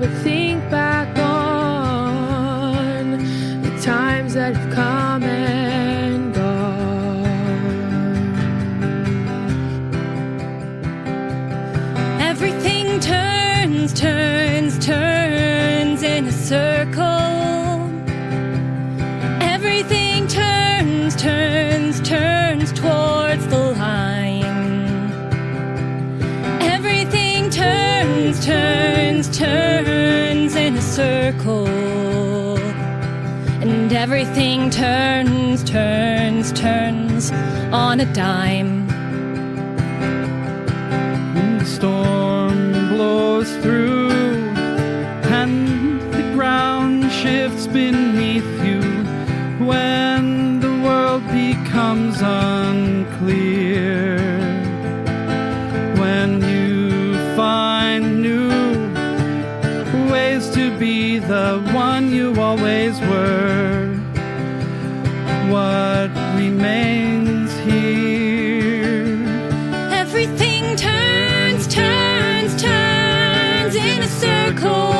to think back on the times that have come and gone. Everything turns, turns, turns in a circle. Everything turns, turns, turns towards the line. Everything turns, turns, turns in a circle. And everything turns, turns, turns on a dime. When the storm blows through and the ground shifts beneath you, when the world becomes unclear, when you find new ways to be the one you always were, what remains here? Everything turns, turns, turns in a circle.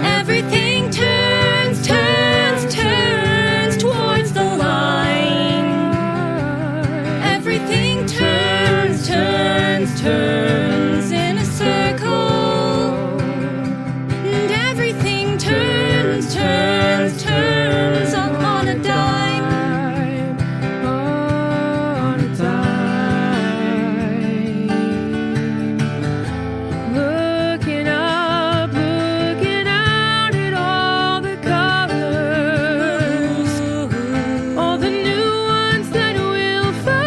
Everything turns, turns, turns towards the line. Everything turns, turns, turns in a circle. And everything turns, turns, turns on a dime. On a dime. Looking up, looking out at all the colors, all the new ones that we'll find.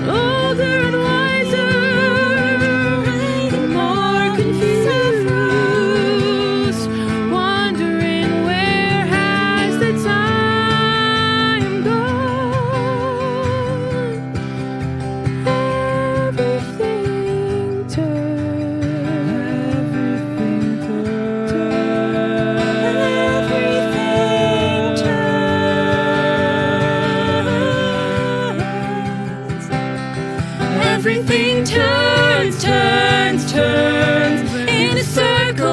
Older and wiser, and more confused, wondering where has the time gone. Everything Everything turns, turns, turns in a circle.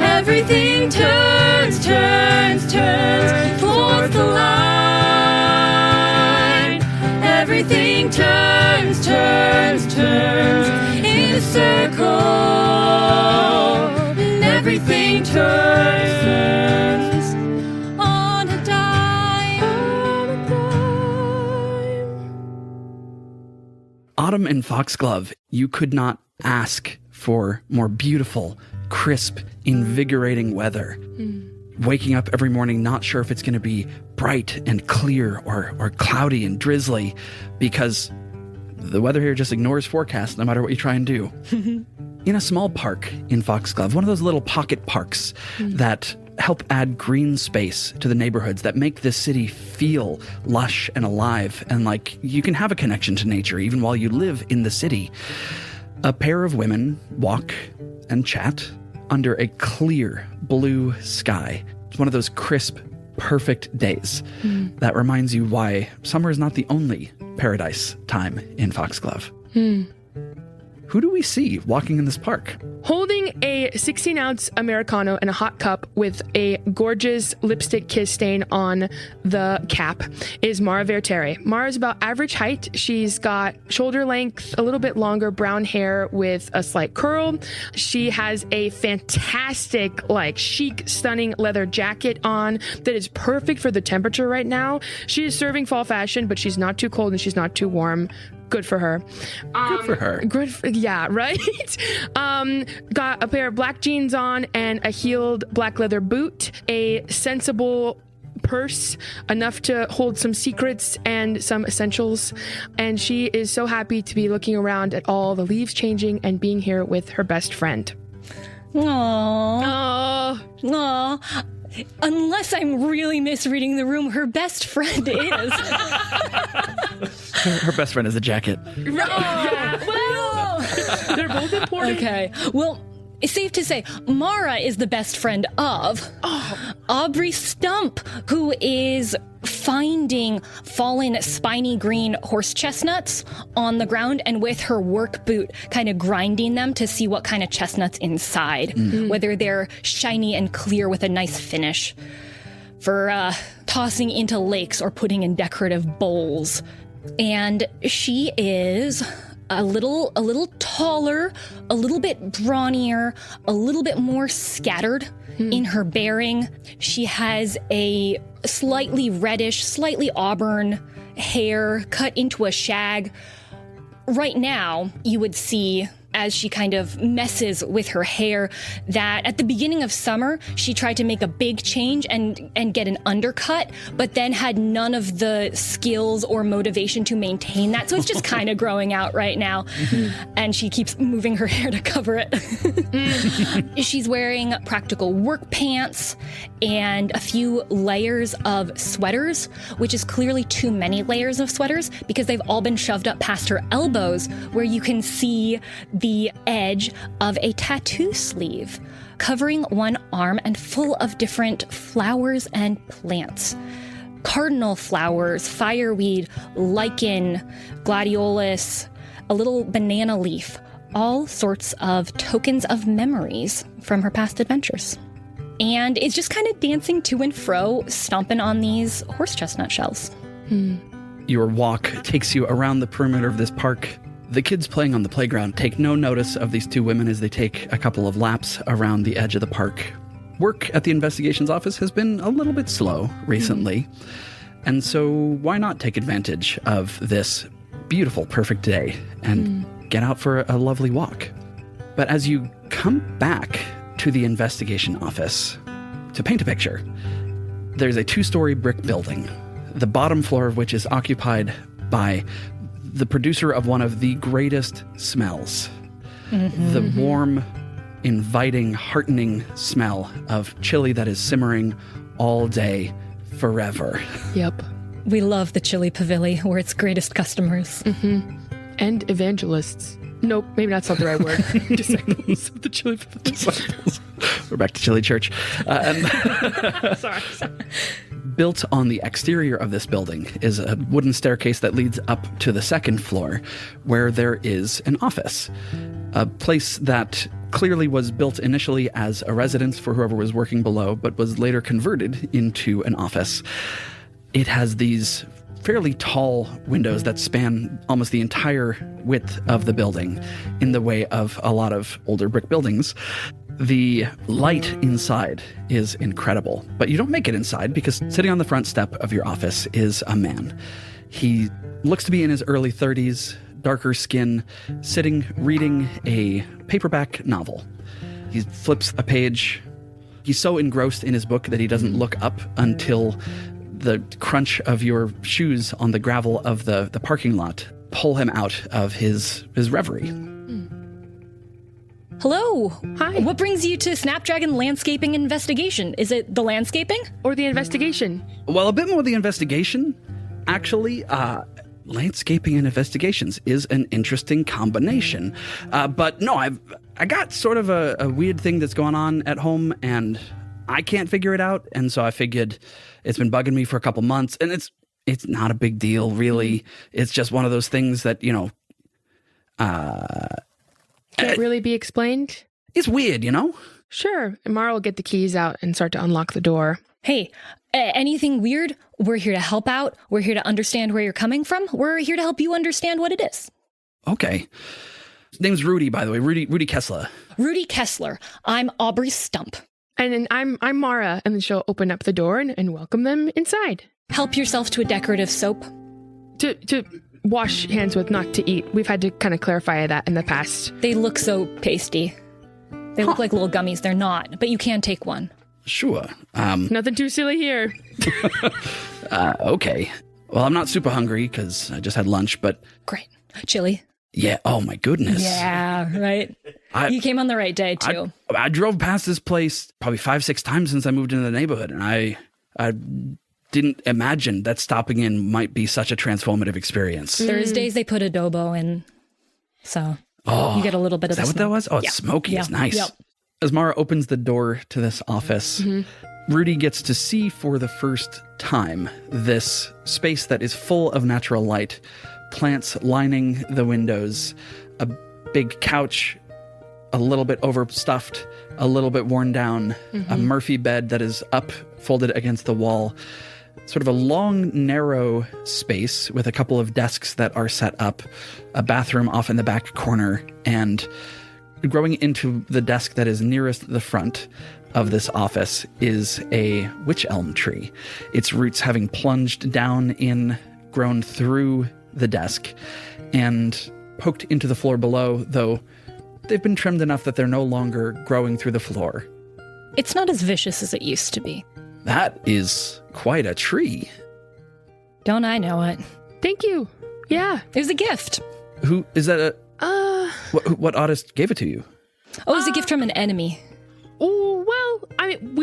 Everything turns, turns, turns towards the line. Everything turns, turns, turns in a circle. And everything turns on a dime. On a dime. Autumn in Foxglove, you could not ask for more beautiful, crisp, invigorating weather. Waking up every morning not sure if it's going to be bright and clear or cloudy and drizzly, because the weather here just ignores forecast no matter what you try and do. In a small park in Foxglove, one of those little pocket parks that help add green space to the neighborhoods, that make the city feel lush and alive, and like you can have a connection to nature even while you live in the city. A pair of women walk and chat under a clear blue sky. It's one of those crisp, perfect days that reminds you why summer is not the only paradise time in Foxglove. Who do we see walking in this park? Holding a 16-ounce Americano in a hot cup with a gorgeous lipstick kiss stain on the cap is Mara Vertere. Mara's about average height. She's got shoulder length, a little bit longer brown hair with a slight curl. She has a fantastic, chic, stunning leather jacket on that is perfect for the temperature right now. She is serving fall fashion, but she's not too cold and she's not too warm. Good for her. Yeah, right? Got a pair of black jeans on and a heeled black leather boot, a sensible purse, enough to hold some secrets and some essentials. And she is so happy to be looking around at all the leaves changing and being here with her best friend. Aww. Unless I'm really misreading the room, her best friend is. Her best friend is a jacket. Yeah. Well, they're both important. Okay. Well, It's safe to say Mara is the best friend of Aubrey Stump, who is finding fallen spiny green horse chestnuts on the ground and with her work boot kind of grinding them to see what kind of chestnuts inside, whether they're shiny and clear with a nice finish for tossing into lakes or putting in decorative bowls. And she is a little taller, a little bit brawnier, a little bit more scattered in her bearing. She has a slightly reddish, slightly auburn hair cut into a shag. Right now, you would see, as she kind of messes with her hair, that at the beginning of summer, she tried to make a big change and get an undercut, but then had none of the skills or motivation to maintain that. So it's just kind of growing out right now. And she keeps moving her hair to cover it. She's wearing practical work pants and a few layers of sweaters, which is clearly too many layers of sweaters because they've all been shoved up past her elbows, where you can see the edge of a tattoo sleeve covering one arm and full of different flowers and plants. Cardinal flowers, fireweed, lichen, gladiolus, a little banana leaf, all sorts of tokens of memories from her past adventures. And is just kind of dancing to and fro, stomping on these horse chestnut shells. Your walk takes you around the perimeter of this park. The kids playing on the playground take no notice of these two women as they take a couple of laps around the edge of the park. Work at the investigations office has been a little bit slow recently, and so why not take advantage of this beautiful, perfect day and get out for a lovely walk? But as you come back to the investigation office, to paint a picture, there's a 2-story brick building, the bottom floor of which is occupied by the producer of one of the greatest smells. The warm, inviting, heartening smell of chili that is simmering all day, forever. Yep. We love the Chili Pavili. We're its greatest customers. And evangelists. Nope, maybe that's not the right word. Disciples of the chili. Disciples. We're back to Chili Church. Sorry. Built on the exterior of this building is a wooden staircase that leads up to the second floor, where there is an office. A place that clearly was built initially as a residence for whoever was working below, but was later converted into an office. It has these fairly tall windows that span almost the entire width of the building in the way of a lot of older brick buildings. The light inside is incredible, but you don't make it inside because sitting on the front step of your office is a man. He looks to be in his early 30s, darker skin, sitting reading a paperback novel. He flips a page. He's so engrossed in his book that he doesn't look up until the crunch of your shoes on the gravel of the parking lot pull him out of his reverie. Hello. Hi. What brings you to Snapdragon Landscaping Investigation? Is it the landscaping? Or the investigation. Well, a bit more the investigation. Actually, landscaping and investigations is an interesting combination. But no, I got sort of a weird thing that's going on at home, and I can't figure it out. And so I figured it's been bugging me for a couple months, and it's not a big deal, really. It's just one of those things that, Can't really be explained? it's weird, Sure. And Mara will get the keys out and start to unlock the door. Hey, anything weird? We're here to help out. We're here to understand where you're coming from. We're here to help you understand what it is. Okay. His name's Rudy, by the way. Rudy Kessler. Rudy Kessler. I'm Aubrey Stump. And then I'm Mara, and then she'll open up the door and welcome them inside. Help yourself to a decorative soap. To wash hands with, not to eat. We've had to kind of clarify that in the past. They look so pasty. They look like little gummies. They're not, but you can take one. Sure. Nothing too silly here. Okay. Well, I'm not super hungry because I just had lunch, but Great. Chili. yeah. Oh my goodness. Yeah, right. You came on the right day, too. I drove past this place probably 5-6 times since I moved into the neighborhood, and I didn't imagine that stopping in might be such a transformative experience. Thursdays, they put adobo in, so you get a little bit of Is that what that was? Oh, it's Yeah. smoky. Yeah. It's nice. Yep. As Mara opens the door to this office, Rudy gets to see for the first time this space that is full of natural light, plants lining the windows, a big couch, a little bit overstuffed, a little bit worn down, a Murphy bed that is up, folded against the wall, sort of a long, narrow space with a couple of desks that are set up, a bathroom off in the back corner, and growing into the desk that is nearest the front of this office is a wych elm tree, its roots having plunged down in, grown through the desk, and poked into the floor below, though they've been trimmed enough that they're no longer growing through the floor. It's not as vicious as it used to be. That is quite a tree. Don't I know it? Thank you. Yeah. It was a gift. Who is that? What artist gave it to you? Oh, it was a gift from an enemy. Oh, well, I mean,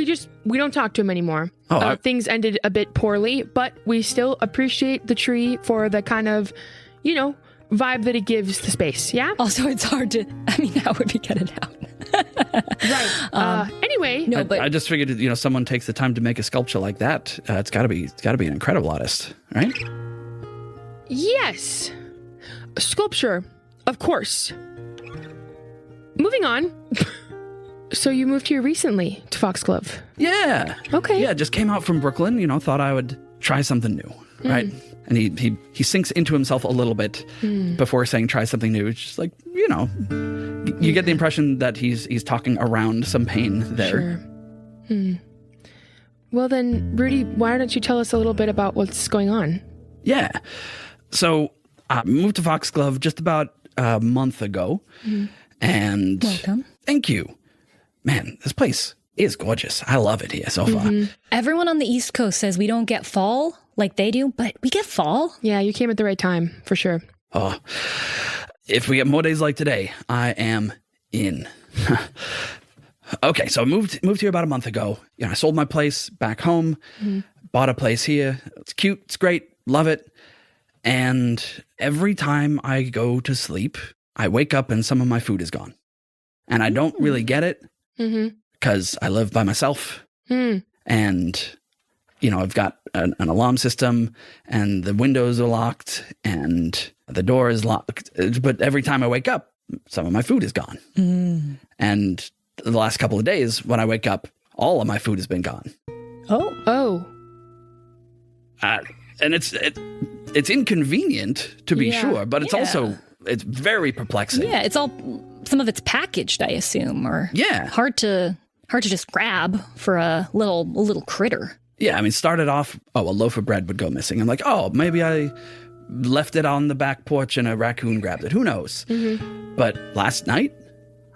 we don't talk to him anymore. Oh, things ended a bit poorly, but we still appreciate the tree for the kind of, vibe that it gives the space. Yeah. Also, it's hard to. I mean, how would we get it out? Right. Anyway. No, but I just figured, someone takes the time to make a sculpture like that. It's got to be an incredible artist, right? Yes. Sculpture, of course. Moving on. So you moved here recently to Foxglove. Yeah. Okay. Yeah, just came out from Brooklyn, thought I would try something new, right? And he sinks into himself a little bit before saying try something new. It's just like, you get the impression that he's talking around some pain there. Sure. Well then, Rudy, why don't you tell us a little bit about what's going on? Yeah. So I moved to Foxglove just about a month ago. And welcome. Thank you. Man, this place is gorgeous. I love it here so far. Everyone on the East Coast says we don't get fall like they do, but we get fall. Yeah, you came at the right time, for sure. Oh, if we get more days like today, I am in. Okay, so I moved here about a month ago. I sold my place back home, bought a place here. It's cute, it's great, love it. And every time I go to sleep, I wake up and some of my food is gone. And I don't really get it because I live by myself. And, I've got an alarm system and the windows are locked and the door is locked. But every time I wake up, some of my food is gone. And the last couple of days when I wake up, all of my food has been gone. Oh. And it's inconvenient to be sure, but it's also, it's very perplexing. Yeah, it's all, some of it's packaged, I assume, or hard to just grab for a little critter. Yeah, I mean, started off, a loaf of bread would go missing. I'm like, maybe I left it on the back porch and a raccoon grabbed it. Who knows? But last night,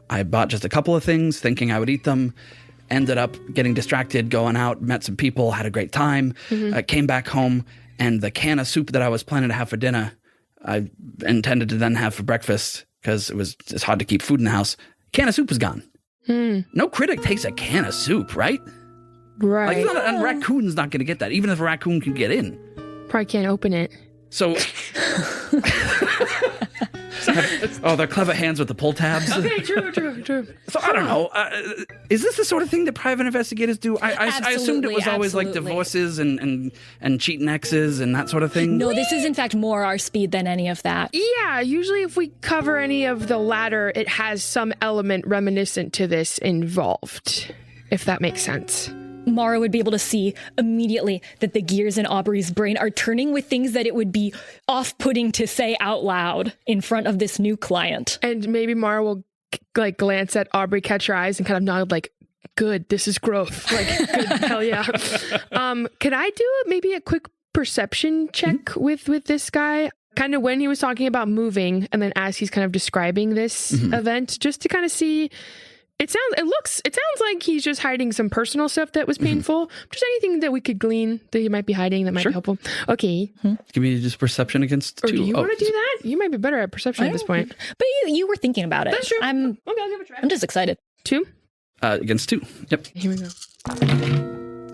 I bought just a couple of things thinking I would eat them. Ended up getting distracted, going out, met some people, had a great time. Came back home, and the can of soup that I was planning to have for dinner, I intended to then have for breakfast because it's hard to keep food in the house. Can of soup is gone. No critic takes a can of soup, right? Right. And a raccoon's not going to get that, even if a raccoon can get in. Probably can't open it. So, they're clever hands with the pull tabs. Okay, true. So I don't know. Is this the sort of thing that private investigators do? I assumed it was always like divorces and cheating exes and that sort of thing. No, this is in fact more our speed than any of that. Yeah, usually if we cover any of the latter, it has some element reminiscent to this involved, if that makes sense. Mara would be able to see immediately that the gears in Aubrey's brain are turning with things that it would be off-putting to say out loud in front of this new client. And maybe Mara will glance at Aubrey, catch her eyes, and kind of nod like, good, this is growth. Like, good, hell yeah. Could I do maybe a quick perception check with this guy? Kind of when he was talking about moving, and then as he's kind of describing this event, just to kind of see... It sounds like he's just hiding some personal stuff that was painful. Just anything that we could glean that he might be hiding that might be helpful. Okay. Give me just perception against 2. Or do you want to do that? You might be better at perception at this point. But you were thinking about it. That's true. I'm okay, I'll give it a try. just excited. 2? Against 2. Yep. Here we go.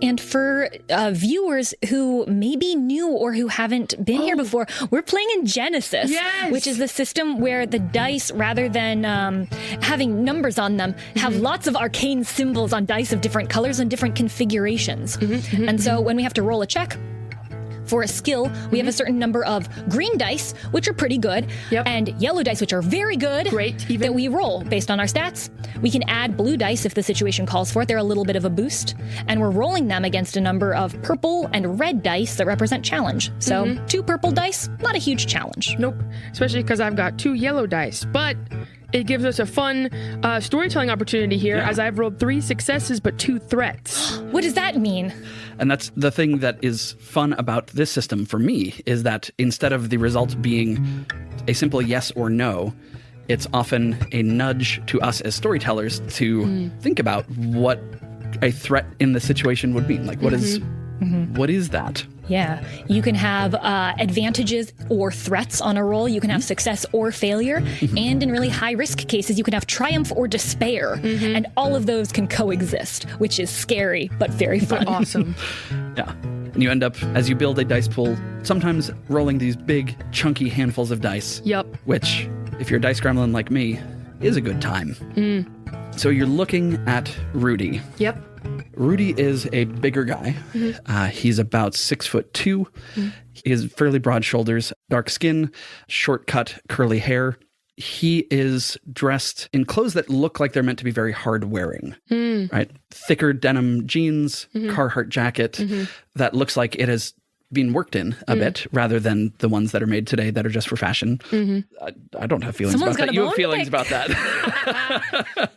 And for viewers who may be new or who haven't been here before, we're playing in Genesis, Yes! which is the system where the dice, rather than having numbers on them, have lots of arcane symbols on dice of different colors and different configurations. And so when we have to roll a check, for a skill, we have a certain number of green dice, which are pretty good, and yellow dice, which are very good, Great, even. that we roll based on our stats. We can add blue dice if the situation calls for it. They're a little bit of a boost. And we're rolling them against a number of purple and red dice that represent challenge. So 2 purple dice, not a huge challenge. Nope. Especially because I've got 2 yellow dice. But it gives us a fun storytelling opportunity here, as I've rolled 3 successes but 2 threats. What does that mean? And that's the thing that is fun about this system for me, is that instead of the result being a simple yes or no, it's often a nudge to us as storytellers to think about what a threat in the situation would mean. Like, what is that? Yeah, you can have advantages or threats on a roll. You can have success or failure. And in really high-risk cases, you can have triumph or despair. And all of those can coexist, which is scary, but very fun. Awesome. Yeah. And you end up, as you build a dice pool, sometimes rolling these big, chunky handfuls of dice. Yep. Which, if you're a dice gremlin like me, is a good time. So you're looking at Rudy. Yep. Rudy is a bigger guy. He's about 6'2". He has fairly broad shoulders, dark skin, short cut, curly hair. He is dressed in clothes that look like they're meant to be very hard wearing, right? Thicker denim jeans, Carhartt jacket that looks like it has been worked in a bit rather than the ones that are made today that are just for fashion. I don't have feelings Someone's about got that. a You bone have to feelings pick. about that.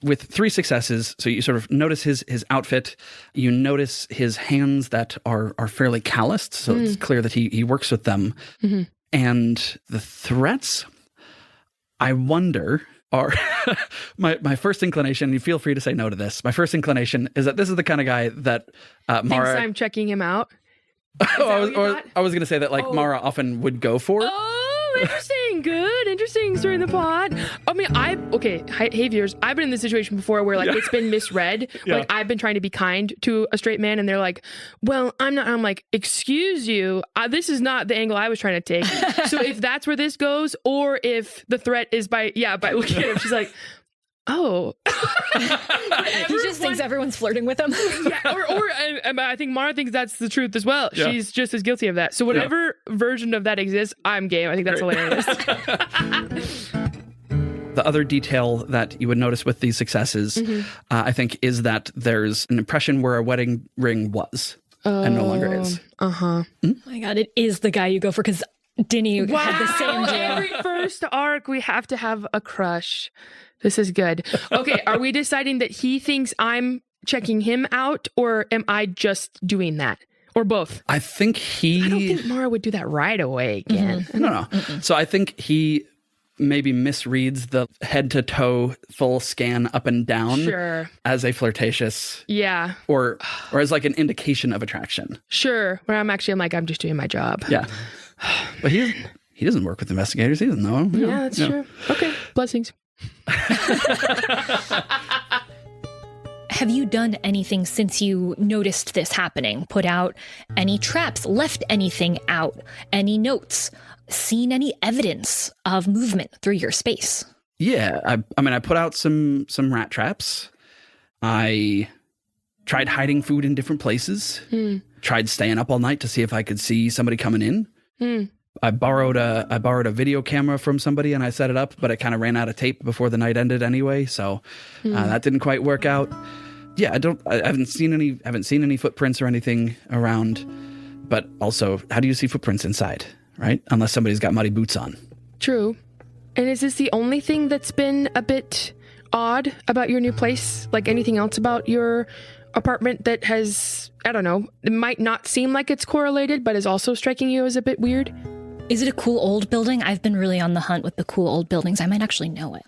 With 3 successes, so you sort of notice his outfit, you notice his hands that are fairly calloused, so it's clear that he works with them. And the threats, I wonder, are my first inclination, you feel free to say no to this, my first inclination is that this is the kind of guy that Mara... Thinks I'm checking him out. I was going to say that Mara often would go for. Oh, interesting. Good. Interesting story in the pod. I mean, hey viewers, I've been in this situation before where it's been misread. Like I've been trying to be kind to a straight man and they're like, well, I'm not. I'm like, excuse you. This is not the angle I was trying to take. So if that's where this goes, or if the threat is by looking at him, she's like, oh. He just thinks everyone's flirting with him. And I think Mara thinks that's the truth as well. Yeah. She's just as guilty of that. So whatever version of that exists, I'm game. I think that's hilarious. The other detail that you would notice with these successes, I think, is that there's an impression where a wedding ring was and no longer is. Oh my God, it is the guy you go for because Dinny had the same deal. Every first arc, we have to have a crush. This is good. Okay, are we deciding that he thinks I'm checking him out, or am I just doing that? Or both? I think I don't think Mara would do that right away again. No. So I think he maybe misreads the head-to-toe full scan up and down as a flirtatious... Yeah. Or as like an indication of attraction. Sure. Where I'm just doing my job. Yeah. But he doesn't work with investigators. He doesn't know. Yeah, that's true. Okay. Blessings. Have you done anything since you noticed this happening? Put out any traps? Left anything out? Any notes? Seen any evidence of movement through your space? Yeah. I put out some rat traps. I tried hiding food in different places. Tried staying up all night to see if I could see somebody coming in. I borrowed a video camera from somebody and I set it up, but it kind of ran out of tape before the night ended anyway, so that didn't quite work out. Yeah, I haven't seen any footprints or anything around, but also, how do you see footprints inside, right? Unless somebody's got muddy boots on. True. And is this the only thing that's been a bit odd about your new place? Like anything else about your apartment that has, I don't know, it might not seem like it's correlated, but is also striking you as a bit weird? Is it a cool old building? I've been really on the hunt with the cool old buildings. I might actually know it.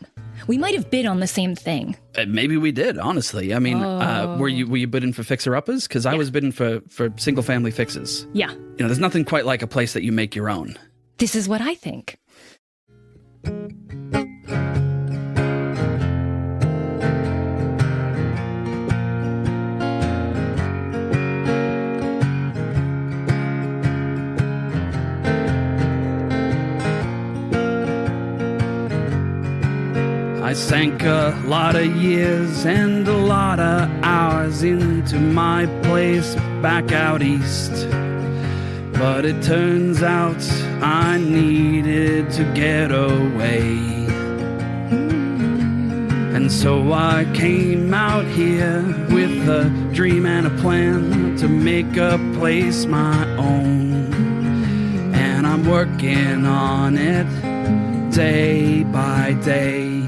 We might have bid on the same thing. Maybe we did, honestly. I mean, were you bidding for fixer-uppers? Because I was bidding for single-family fixes. Yeah. There's nothing quite like a place that you make your own. This is what I think. I sank a lot of years and a lot of hours into my place back out east. But it turns out I needed to get away. And so I came out here with a dream and a plan to make a place my own. And I'm working on it day by day.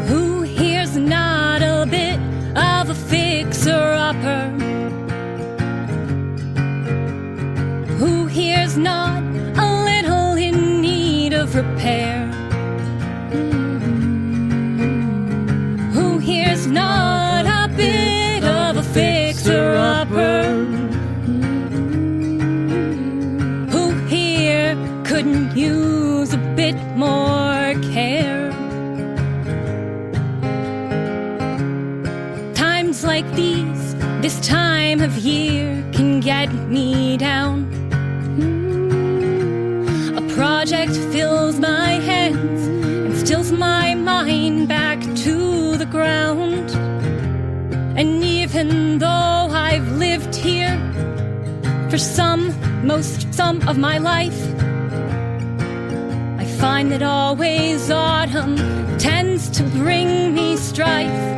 Who here's not a bit of a fixer-upper? Who here's not a little in need of repair? Who here's not a bit of a fixer-upper? Who here couldn't use a bit more care? Times like these, this time of year can get me down. A project fills my hands and stills my mind back to the ground. And even though I've lived here for some of my life, I find that always autumn tends to bring me strife.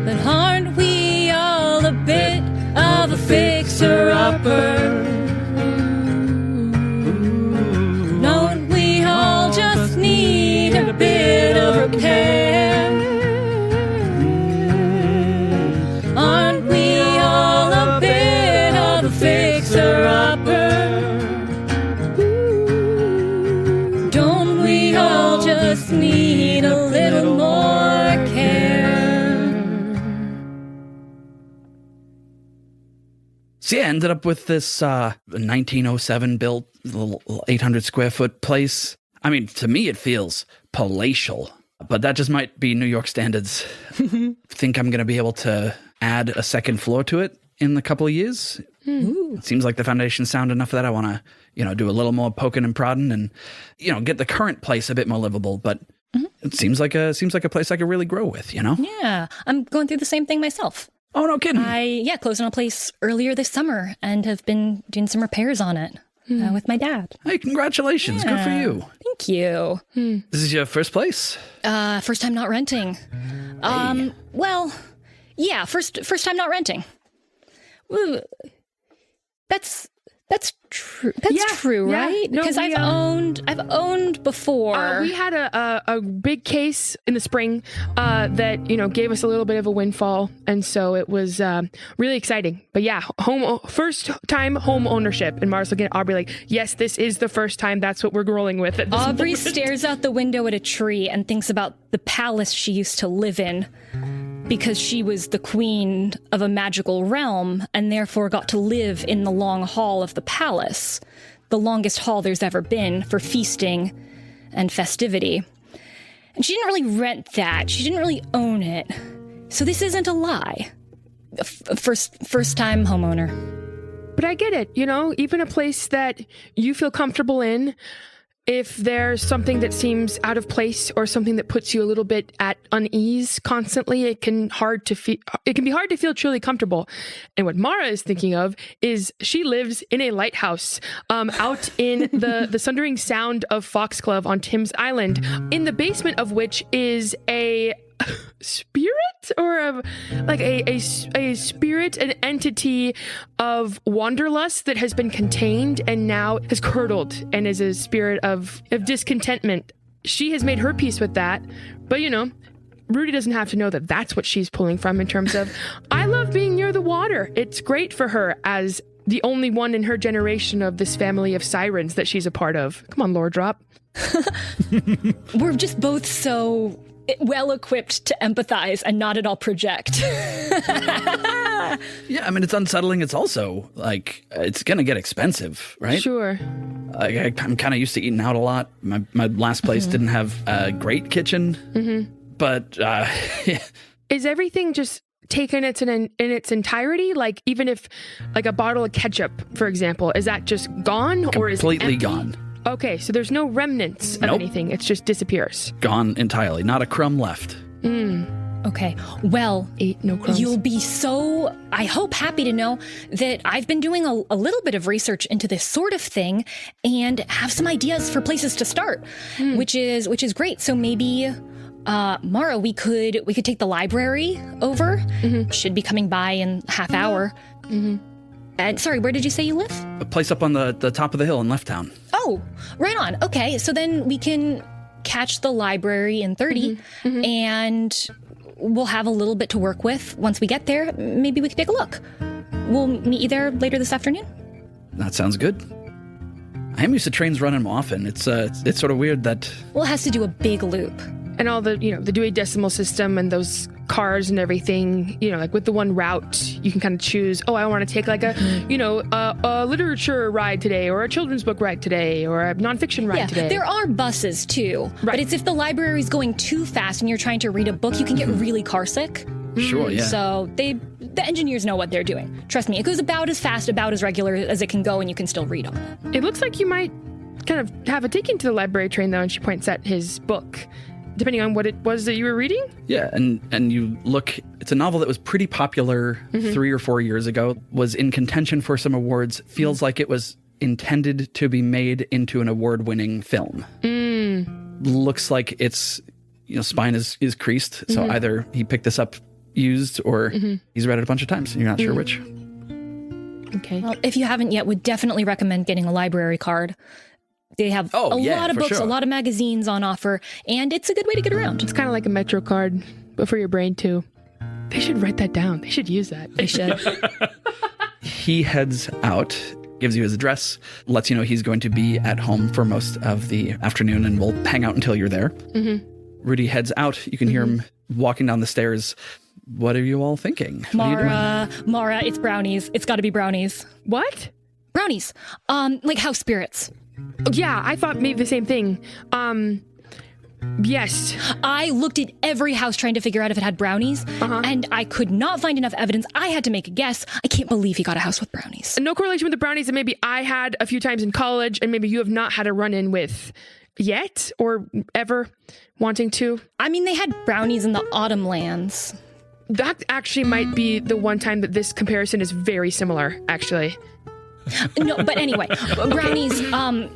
But aren't we all a bit of a fixer-upper? Don't we all just need a bit of repair? Aren't we all a bit of a fixer-upper? Don't we all just need a little more care? So yeah, I ended up with this 1907 built little 800 square foot place. I mean, to me, it feels palatial, but that just might be New York standards. Think I'm going to be able to add a second floor to it in a couple of years. It seems like the foundation's sound enough that I want to, do a little more poking and prodding and, get the current place a bit more livable. But it seems like a place I could really grow with, Yeah, I'm going through the same thing myself. Oh, no kidding. I closed on a place earlier this summer and have been doing some repairs on it with my dad. Hey, congratulations. Good for you. Thank you. This is your first place? First time not renting. Well, yeah, first time not renting. Ooh, that's true. That's true, yeah. right? No, Because I've owned before. We had a big case in the spring that gave us a little bit of a windfall, and so it was really exciting. But yeah, first time home ownership, and Mara's looking at Aubrey like, yes, this is the first time. That's what we're rolling with. At this Aubrey moment. stares out the window at a tree and thinks about the palace she used to live in, because she was the queen of a magical realm and therefore got to live in the long hall of the palace, the longest hall there's ever been for feasting and festivity. And she didn't really rent that. She didn't really own it. So this isn't a lie. First time homeowner. But I get it, even a place that you feel comfortable in, if there's something that seems out of place or something that puts you a little bit at unease constantly, it can be hard to feel truly comfortable. And what Mara is thinking of is she lives in a lighthouse out in the sundering sound of Foxglove on Tim's Island, in the basement of which is a spirit or a spirit, an entity of wanderlust that has been contained and now has curdled and is a spirit of discontentment. She has made her peace with that, but Rudy doesn't have to know that that's what she's pulling from in terms of, I love being near the water. It's great for her as the only one in her generation of this family of sirens that she's a part of. Come on, lore drop. We're just both so well equipped to empathize and not at all project. Yeah, I mean, it's unsettling. It's also it's going to get expensive, right? Sure. I'm kind of used to eating out a lot. My last place didn't have a great kitchen, but Is everything just taken in its entirety? Like, even if a bottle of ketchup, for example, is that just gone or is it completely empty? gone. Okay, so there's no remnants of Nope. anything. It just disappears. Gone entirely. Not a crumb left. Okay, well, No crumbs. you'll be so, I hope, happy to know that I've been doing a little bit of research into this sort of thing and have some ideas for places to start, which is great. So maybe, Mara, we could take the library over. Should be coming by in half hour. And sorry, where did you say you live? A place up on the top of the hill in Left Town. Oh, right on. Okay, so then we can catch the library in 30 and we'll have a little bit to work with. Once we get there, maybe we can take a look. We'll meet you there later this afternoon. That sounds good. I am used to trains running them often. It's sort of weird that... Well, it has to do a big loop. And all the, the Dewey Decimal System and those cars and everything, like with the one route, you can kind of choose, I want to take like a, a literature ride today or a children's book ride today or a nonfiction ride today. There are buses too. Right. But it's if the library is going too fast and you're trying to read a book, you can get really car sick. Sure, yeah. So the engineers know what they're doing. Trust me, it goes about as fast, about as regular as it can go, and you can still read on it. It looks like you might kind of have a taking to the library train, though, and she points at his book, depending on what it was that you were reading. Yeah, and you look, it's a novel that was pretty popular 3 or 4 years ago, was in contention for some awards, feels like it was intended to be made into an award-winning film. Looks like its spine is creased, so either he picked this up used or he's read it a bunch of times and you're not sure which. Okay. Well, if you haven't yet, would definitely recommend getting a library card. They have a lot of books, sure. a lot of magazines on offer, and it's a good way to get around. It's kind of like a Metro card, but for your brain, too. They should write that down. They should use that. They should. He heads out, gives you his address, lets you know he's going to be at home for most of the afternoon and will hang out until you're there. Rudy heads out. You can hear him walking down the stairs. What are you all thinking? What are you doing? Mara, it's brownies. It's got to be brownies. What? Brownies. Like house spirits. Yeah, I thought maybe the same thing. Yes. I looked at every house trying to figure out if it had brownies, and I could not find enough evidence. I had to make a guess. I can't believe he got a house with brownies. No correlation with the brownies that maybe I had a few times in college and maybe you have not had a run-in with yet or ever wanting to. I mean, they had brownies in the autumn lands. That actually might be the one time that this comparison is very similar, actually. No, but anyway, brownies,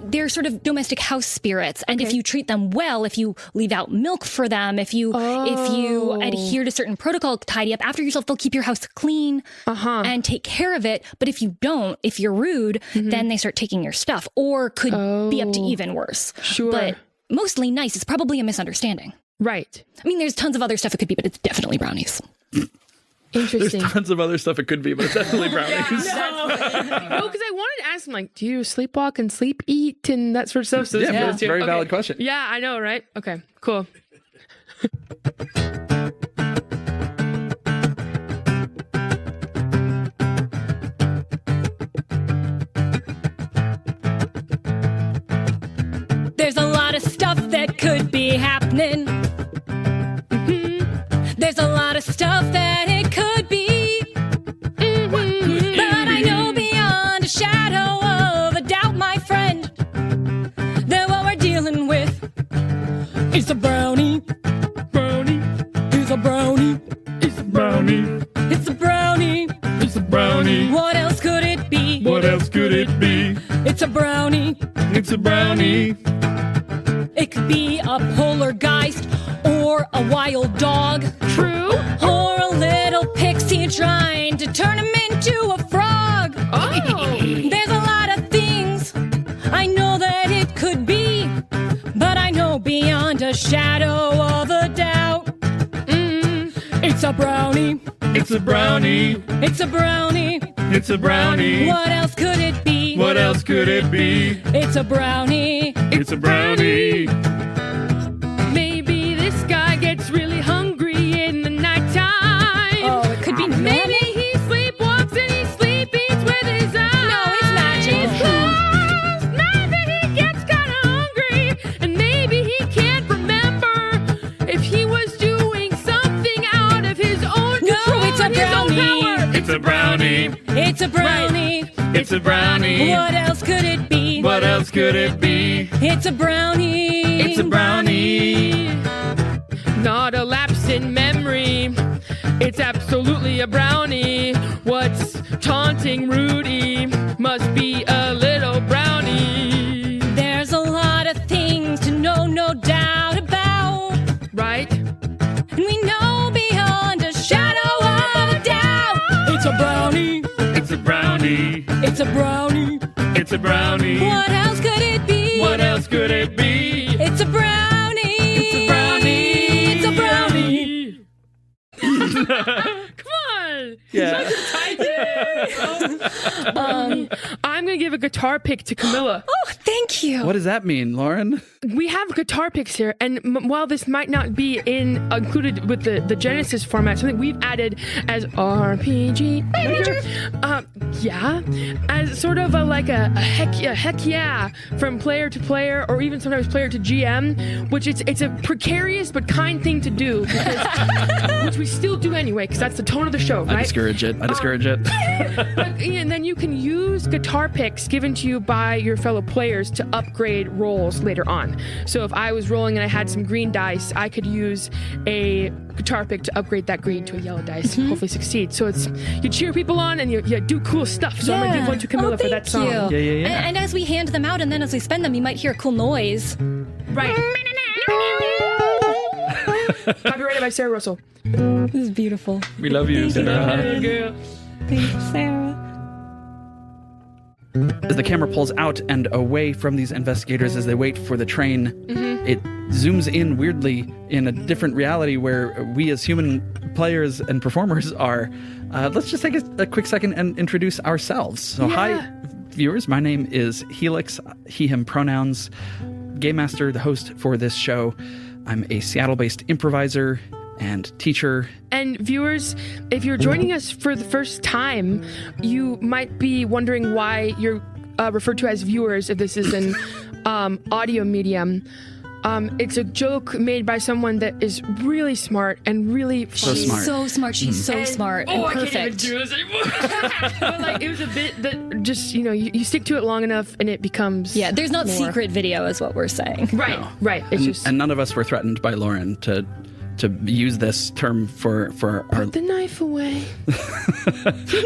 they're sort of domestic house spirits. And if you treat them well, if you leave out milk for them, if you adhere to certain protocol, tidy up after yourself, they'll keep your house clean and take care of it. But if you don't, if you're rude, then they start taking your stuff or could be up to even worse. Sure. But mostly nice. It's probably a misunderstanding. Right. I mean, there's tons of other stuff it could be, but it's definitely brownies. Interesting. There's tons of other stuff it could be, but it's definitely brownies. No, because I wanted to ask him, do you sleepwalk and sleep eat and that sort of stuff? So Yeah, that's a very valid question. Yeah, I know, right? Okay, cool. There's a lot of stuff that could be happening. There's a lot of stuff that it could be. But I know beyond a shadow of a doubt, my friend, that what we're dealing with is a brownie. Brownie. It's a brownie. It's a brownie. It's a brownie. It's a brownie. What else could it be? What else could it be? It's a brownie. It's a brownie. It could be a poltergeist or a wild dog. True. Or a little pixie trying to turn him into a frog. Oh. There's a lot of things I know that it could be, but I know beyond a shadow of a doubt. It's a brownie. It's a brownie. It's a brownie. It's a brownie. What else could it be? What else could it be? It's a brownie. It's a brownie. Maybe this guy gets really hungry in the nighttime. Oh, it could be normal. Maybe he sleepwalks and he sleep eats with his eyes. No, it's magic. Closed. Maybe he gets kind of hungry, and maybe he can't remember if he was doing something out of his own control. it's a and his own brownie. power. It's a brownie. It's a brownie. It's a brownie. What else could it be? brownie. What else could it be? It's a brownie. It's a brownie. Not a lapse in memory. It's absolutely a brownie. What's taunting Rudy must be a little brownie. There's a lot of things to know, no doubt about. Right? And we know beyond a shadow of a doubt. It's a brownie. It's a brownie. It's a brownie. It's a brownie. What else could it be? What else could it be? It's a brownie. It's a brownie. It's a brownie. Come on. Yeah. I'm going to give a guitar pick to Camilla. Oh, thank you. What does that mean, Lauren? We have guitar picks here, and while this might not be included with the Genesis format, something we've added as RPG, as sort of a heck yeah from player to player, or even sometimes player to GM, which it's a precarious but kind thing to do, because, which we still do anyway, because that's the tone of the show, right? I discourage it. And then you can use guitar picks given to you by your fellow players to upgrade rolls later on. So if I was rolling and I had some green dice, I could use a guitar pick to upgrade that green to a yellow dice and hopefully succeed. So it's you cheer people on and you do cool stuff. So I'm going to give one to Camilla for that song. Thank you. Yeah. And as we hand them out and then as we spend them, you might hear a cool noise. Right. Copyrighted by Sarah Russell. This is beautiful. We love you, Sarah. Girl. Thanks, Sarah. As the camera pulls out and away from these investigators as they wait for the train, it zooms in weirdly in a different reality where we as human players and performers are. Let's just take a quick second and introduce ourselves. So hi, viewers. My name is Helix, he, him pronouns, Game Master, the host for this show. I'm a Seattle-based improviser and teacher. And viewers, if you're joining us for the first time, you might be wondering why you're referred to as viewers if this is an audio medium. It's a joke made by someone that is really smart and really funny. So smart. So smart. She's so smart and perfect. I can't even do this anymore. But it was a bit that just, you stick to it long enough and it becomes Yeah, there's not more. secret video is what we're saying. Right. It's just... And none of us were threatened by Lauren to use this term for our... Put the knife away.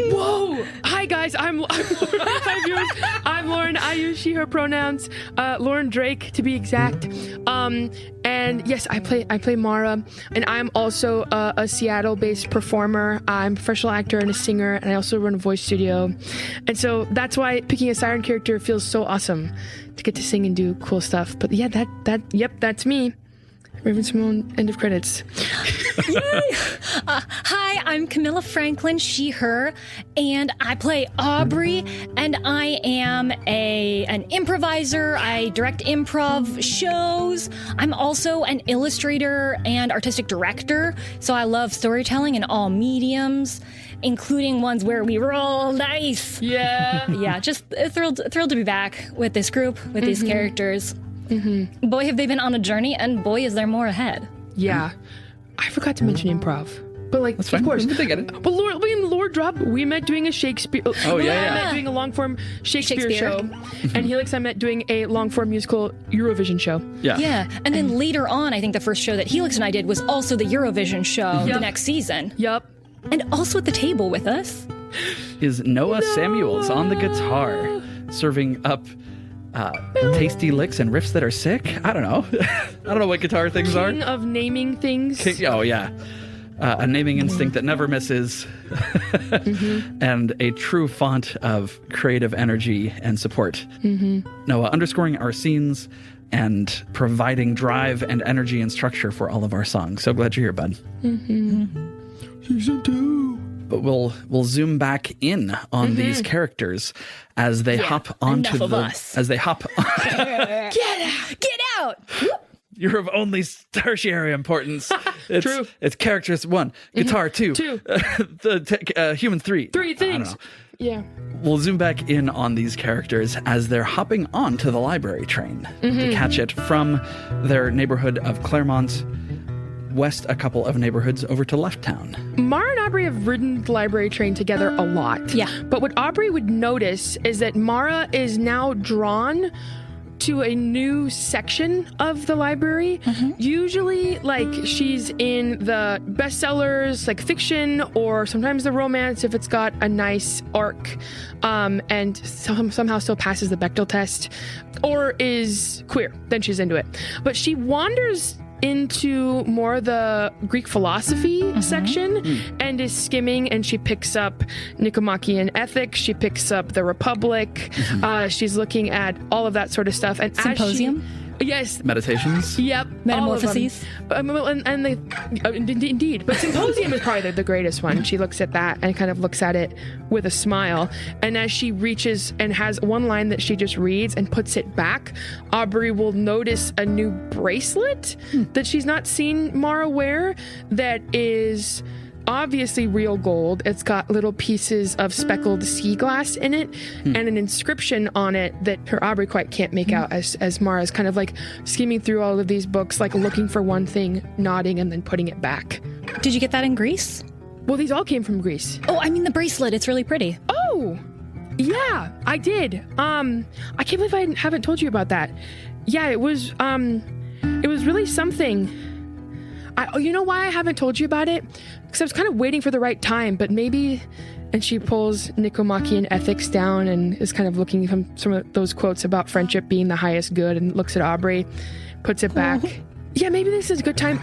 Whoa! Hi guys, I'm Lauren. Hi viewers. I'm Lauren. I use she, her pronouns. Lauren Drake to be exact. And yes, I play Mara, and I'm also a Seattle-based performer. I'm a professional actor and a singer, and I also run a voice studio. And so that's why picking a siren character feels so awesome to get to sing and do cool stuff. But yeah, that's me. Raven Simone, end of credits. Hi, I'm Camilla Franklin, she, her, and I play Aubrey, and I am an improviser. I direct improv shows. I'm also an illustrator and artistic director, so I love storytelling in all mediums, including ones where we roll dice. Yeah. Yeah, just thrilled to be back with this group, with these characters. Boy, have they been on a journey, and boy, is there more ahead. Yeah. I forgot to mention improv. But That's fine. of course. They get it. But Lord Drop, we met doing a Shakespeare. Oh, yeah. I met doing a long form Shakespeare show. Shakespeare. And Helix, I met doing a long form musical Eurovision show. Yeah. Yeah, and then later on, I think the first show that Helix and I did was also the Eurovision show the next season. Yup. And also at the table with us. Is Noah Samuels on the guitar, serving up tasty licks and riffs that are sick? I don't know. I don't know what guitar things King are. of naming things. Oh, yeah. A naming instinct that never misses. And a true font of creative energy and support. Noah underscoring our scenes and providing drive and energy and structure for all of our songs. So glad you're here, bud. Season 2. But we'll zoom back in on these characters as they hop onto enough of us. as they hop. Get out! You're of only tertiary importance. It's, True. It's characters 1, guitar 2, Two. human 3. 3 I don't things. know. Yeah. We'll zoom back in on these characters as they're hopping onto the library train to catch it from their neighborhood of Claremont west a couple of neighborhoods over to Left Town. Mara and Aubrey have ridden the library train together a lot. Yeah. But what Aubrey would notice is that Mara is now drawn to a new section of the library. Usually, like, she's in the bestsellers, like fiction, or sometimes the romance if it's got a nice arc, and somehow still passes the Bechdel test, or is queer, then she's into it. But she wanders into more the Greek philosophy section and is skimming, and she picks up Nicomachean Ethics, she picks up the Republic, she's looking at all of that sort of stuff. And Symposium? Yes. Meditations? Yep. Metamorphoses? Indeed. But Symposium is probably the greatest one. She looks at that and kind of looks at it with a smile. And as she reaches and has one line that she just reads and puts it back, Aubrey will notice a new bracelet that she's not seen Mara wear that is obviously real gold. It's got little pieces of speckled sea glass in it and an inscription on it that her Aubrey quite can't make out as Mara's kind of like skimming through all of these books, like looking for one thing, nodding, and then putting it back. Did you get that in Greece? Well, these all came from Greece. Oh, I mean the bracelet. It's really pretty. Oh, yeah, I did. I can't believe I haven't told you about that. Yeah, it was really something. You know why I haven't told you about it? Because I was kind of waiting for the right time, but maybe... And she pulls Nicomachean Ethics down and is kind of looking from some of those quotes about friendship being the highest good, and looks at Aubrey, puts it back. Yeah, maybe this is a good time.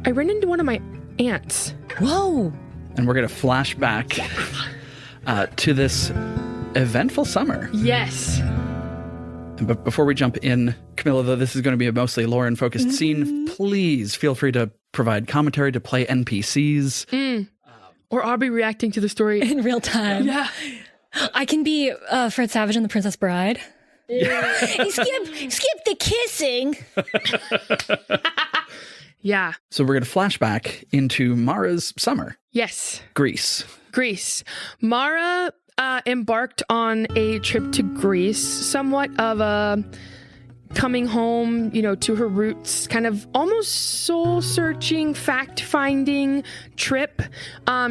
I ran into one of my aunts. Whoa! And we're going to flash back to this eventful summer. Yes. But before we jump in, Camilla, though this is going to be a mostly Lauren-focused scene, please feel free to provide commentary, to play NPCs. Or Aubrey reacting to the story. In real time. Yeah. I can be Fred Savage and the Princess Bride. Yeah. skip the kissing. Yeah. So we're going to flash back into Mara's summer. Yes. Greece. Mara embarked on a trip to Greece, somewhat of a coming home, to her roots, kind of almost soul-searching, fact-finding trip.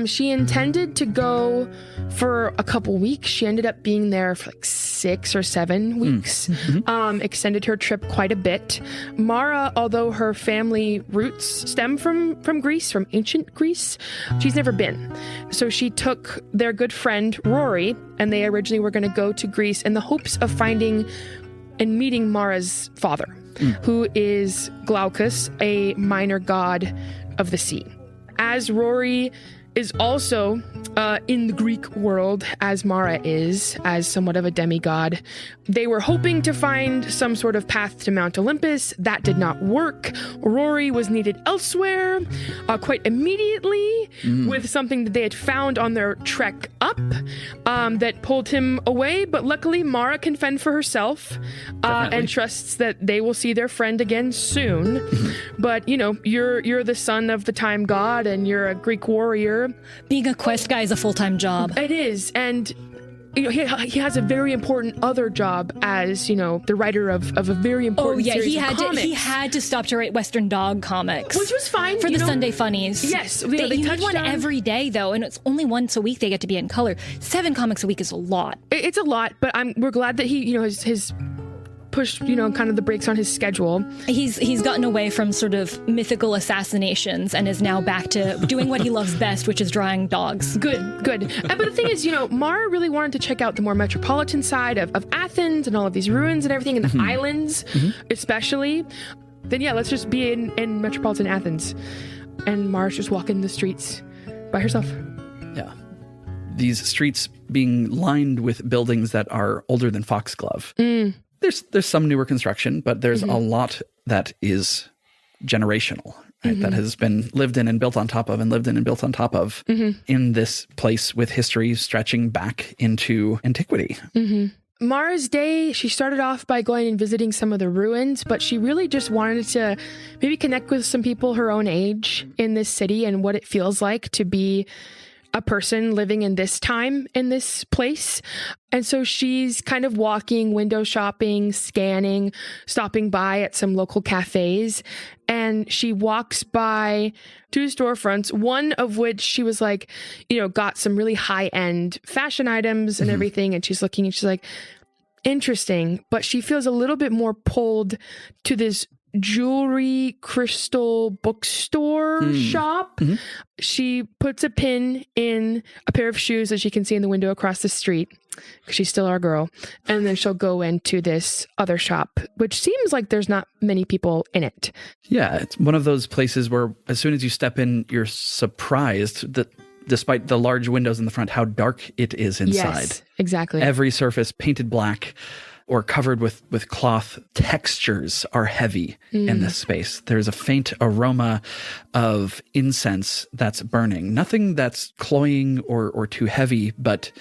She intended to go for a couple weeks. She ended up being there for like 6 or 7 weeks. Extended her trip quite a bit. Mara, although her family roots stem from Greece, from ancient Greece, she's never been. So she took their good friend Rory, and they originally were going to go to Greece in the hopes of finding and meeting Mara's father, who is Glaucus, a minor god of the sea. As Rory is also in the Greek world, as Mara is, as somewhat of a demigod, they were hoping to find some sort of path to Mount Olympus. That did not work. Rory was needed elsewhere quite immediately with something that they had found on their trek up that pulled him away. But luckily, Mara can fend for herself and trusts that they will see their friend again soon. But, you're the son of the time god, and you're a Greek warrior. Being a quest guy is a full-time job. It is, and he has a very important other job as, the writer of a very important series he of had comics. he had to stop to write Western Dog comics, which was fine for the Sunday funnies. Yes, they need one every day though, and it's only once a week they get to be in color. 7 comics a week is a lot. It's a lot, but we're glad that he, his pushed, kind of the brakes on his schedule. He's gotten away from sort of mythical assassinations and is now back to doing what he loves best, which is drawing dogs. Good. But the thing is, Mara really wanted to check out the more metropolitan side of Athens and all of these ruins and everything, and the islands, especially. Then let's just be in metropolitan Athens. And Mara's just walking the streets by herself. Yeah. These streets being lined with buildings that are older than Foxglove. There's some newer construction, but there's a lot that is generational, right? That has been lived in and built on top of and lived in and built on top of in this place with history stretching back into antiquity. Mara's day, she started off by going and visiting some of the ruins, but she really just wanted to maybe connect with some people her own age in this city and what it feels like to be a person living in this time in this place. And so she's kind of walking, window shopping, scanning, stopping by at some local cafes. And she walks by 2 storefronts, one of which she was like, got some really high end fashion items and everything. And she's looking and she's like, interesting. But she feels a little bit more pulled to this jewelry crystal bookstore shop. She puts a pin in a pair of shoes that she can see in the window across the street because she's still our girl. And then she'll go into this other shop, which seems like there's not many people in it. Yeah, it's one of those places where as soon as you step in, you're surprised that despite the large windows in the front, how dark it is inside. Yes, exactly. Every surface painted black or covered with cloth. Textures are heavy in this space. There's a faint aroma of incense that's burning. Nothing that's cloying or too heavy, but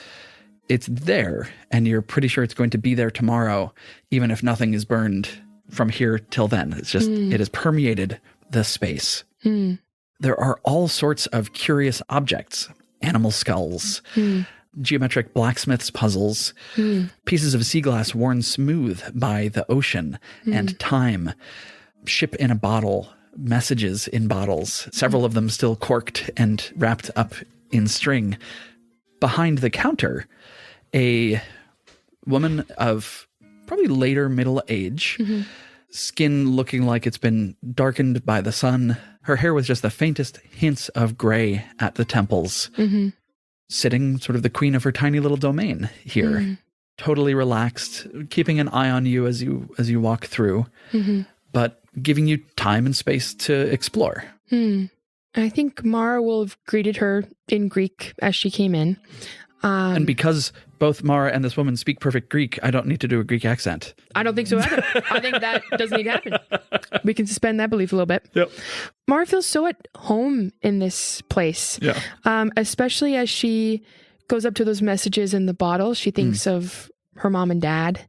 it's there, and you're pretty sure it's going to be there tomorrow, even if nothing is burned from here till then. It's just, it has permeated the space. There are all sorts of curious objects, animal skulls, geometric blacksmith's puzzles, pieces of sea glass worn smooth by the ocean and time, ship in a bottle, messages in bottles, several of them still corked and wrapped up in string. Behind the counter, a woman of probably later middle age, skin looking like it's been darkened by the sun, her hair with just the faintest hints of gray at the temples. Sitting sort of the queen of her tiny little domain here, totally relaxed, keeping an eye on you as you walk through, but giving you time and space to explore. I think Mara will have greeted her in Greek as she came in. And because both Mara and this woman speak perfect Greek, I don't need to do a Greek accent. I don't think so either. I think that doesn't need to happen. We can suspend that belief a little bit. Yep. Mara feels so at home in this place. Yeah. Especially as she goes up to those messages in the bottle. She thinks of her mom and dad.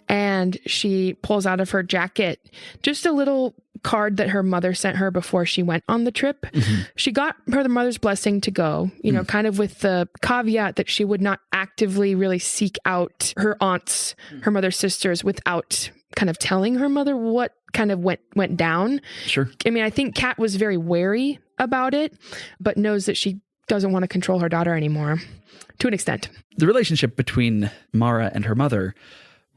And she pulls out of her jacket just a little card that her mother sent her before she went on the trip. She got her mother's blessing to go, kind of with the caveat that she would not actively really seek out her aunts, her mother's sisters, without kind of telling her mother what kind of went down. Sure. I mean, I think Kat was very wary about it, but knows that she doesn't want to control her daughter anymore, to an extent. The relationship between Mara and her mother,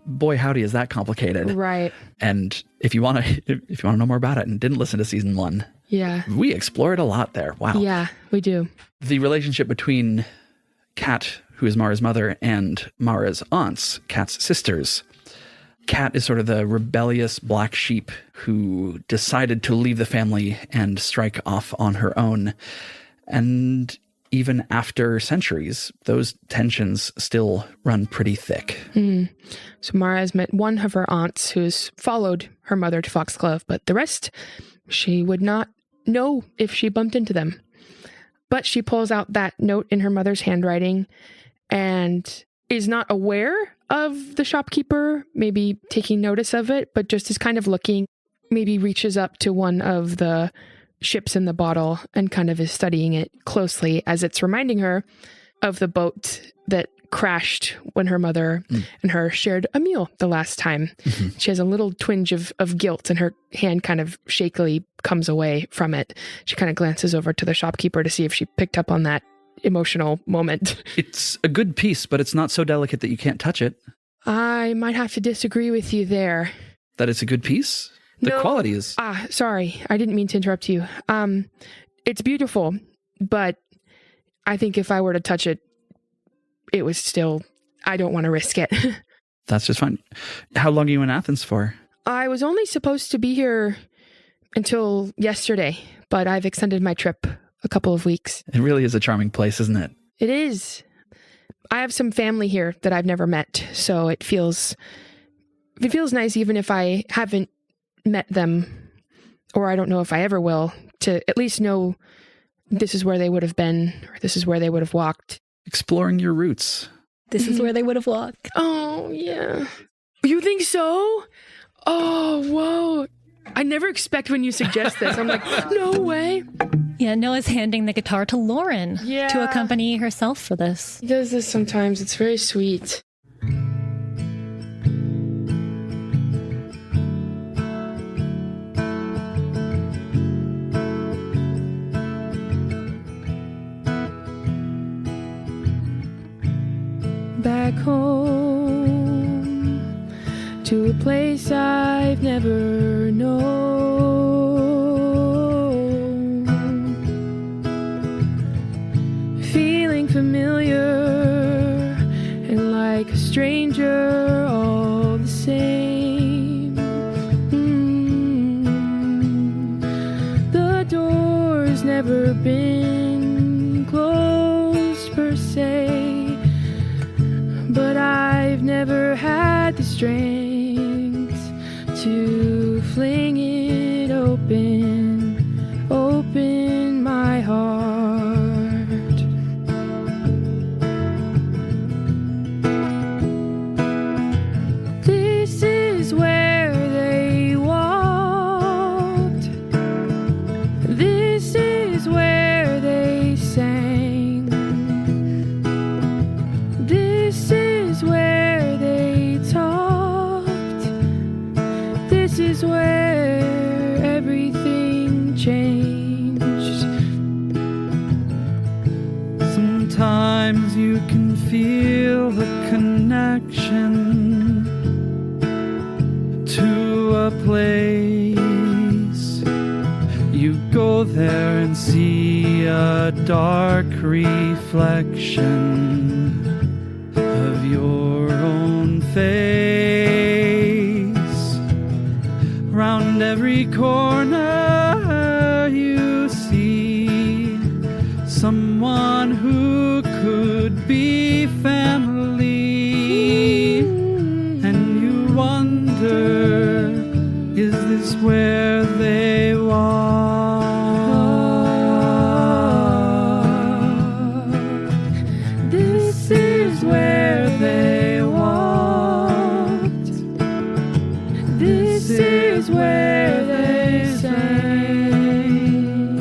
boy howdy, is that complicated. Right. And if you want to know more about it and didn't listen to season 1, we explore it a lot there. Wow. Yeah, we do. The relationship between Kat, who is Mara's mother, and Mara's aunts, Kat's sisters. Kat is sort of the rebellious black sheep who decided to leave the family and strike off on her own. And even after centuries, those tensions still run pretty thick. So Mara has met one of her aunts who's followed her mother to Foxglove, but the rest, she would not know if she bumped into them. But she pulls out that note in her mother's handwriting and is not aware of the shopkeeper maybe taking notice of it, but just is kind of looking, maybe reaches up to one of the ships in the bottle and kind of is studying it closely as it's reminding her of the boat that crashed when her mother and her shared a meal the last time. She has a little twinge of guilt and her hand kind of shakily comes away from it. She kind of glances over to the shopkeeper to see if she picked up on that emotional moment. It's a good piece, but it's not so delicate that you can't touch it. I might have to disagree with you there. That it's a good piece? The quality is... Sorry. I didn't mean to interrupt you. It's beautiful, but I think if I were to touch it, it was still... I don't want to risk it. That's just fine. How long are you in Athens for? I was only supposed to be here until yesterday, but I've extended my trip a couple of weeks. It really is a charming place, isn't it? It is. I have some family here that I've never met, so it feels nice even if I haven't met them, or I don't know if I ever will, to at least know this is where they would have been, or this is where they would have walked. Exploring your roots. This is where they would have walked. Oh, yeah. You think so? Oh, whoa. I never expect when you suggest this. I'm like, no way. Yeah, Noah's handing the guitar to Lauren to Yeah. accompany herself for this. He does this sometimes. It's very sweet. Back home to a place I've never known. Feeling familiar and like a stranger all the same. The door's never been closed per se, but I've never had the strength to fling it open, open my heart. This is where they walked. This is where they sang. This is where they talked. This is where everything changed. Sometimes you can feel the connection to a place. You go there and see a dark reflection of your own face. Round every corner you see someone who could be family, and you wonder, is this where they walk? This is where they walked. This is where they sang.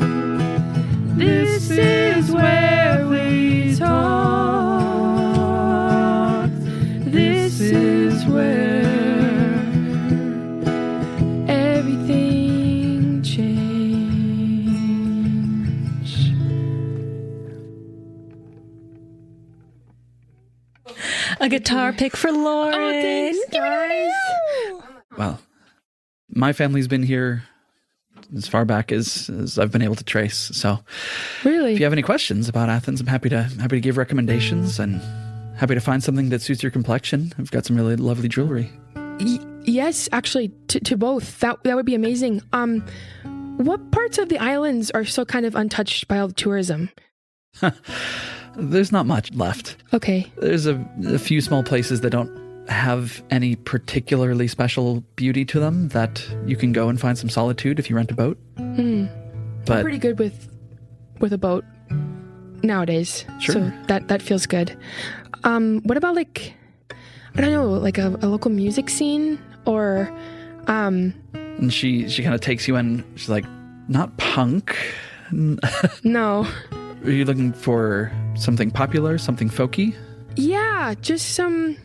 This is where we talked. This is where everything changed. A guitar pick for Lauren. Oh, thanks, guys. Well, my family's been here as far back as I've been able to trace. So Really? if you have any questions about Athens, I'm happy to give recommendations and happy to find something that suits your complexion. I've got some really lovely jewelry. Yes, actually, to both. That would be amazing. What parts of the islands are still kind of untouched by all the tourism? There's not much left. Okay. There's a few small places that don't have any particularly special beauty to them that you can go and find some solitude if you rent a boat. But Pretty good with a boat nowadays. Sure. So that feels good. What about like, I don't know, like a local music scene or and she kind of takes you in. She's like, not punk. no. Are you looking for something popular, something folky? Yeah, just some,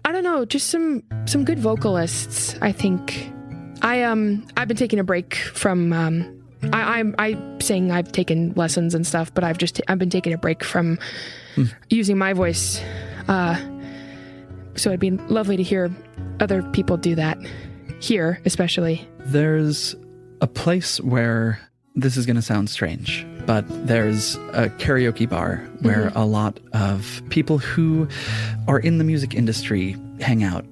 I don't know, just some good vocalists, I think. I've been taking a break from I sing, I've taken lessons and stuff, but I've been taking a break from using my voice. So it'd be lovely to hear other people do that here, especially. There's a place where, this is going to sound strange, but there's a karaoke bar where a lot of people who are in the music industry hang out.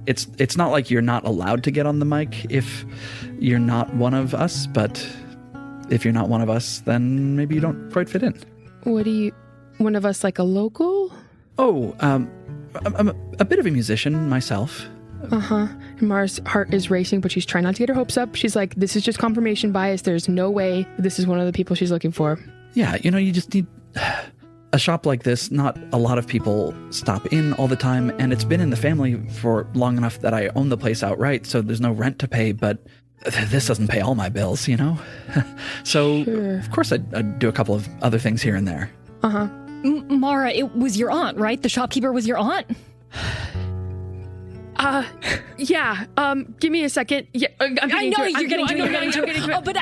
It's not like you're not allowed to get on the mic if you're not one of us, but if you're not one of us, then maybe you don't quite fit in. One of us like a local? Oh, I'm a bit of a musician myself. And Mara's heart is racing, but she's trying not to get her hopes up. She's like, this is just confirmation bias. There's no way this is one of the people she's looking for. Yeah, you just need a shop like this. Not a lot of people stop in all the time, and it's been in the family for long enough that I own the place outright, so there's no rent to pay, but this doesn't pay all my bills, you know? So, of course, I'd do a couple of other things here and there. Uh-huh. Mara, it was your aunt, right? The shopkeeper was your aunt? Yeah. Give me a second. Yeah, I know you're getting to it. Oh, but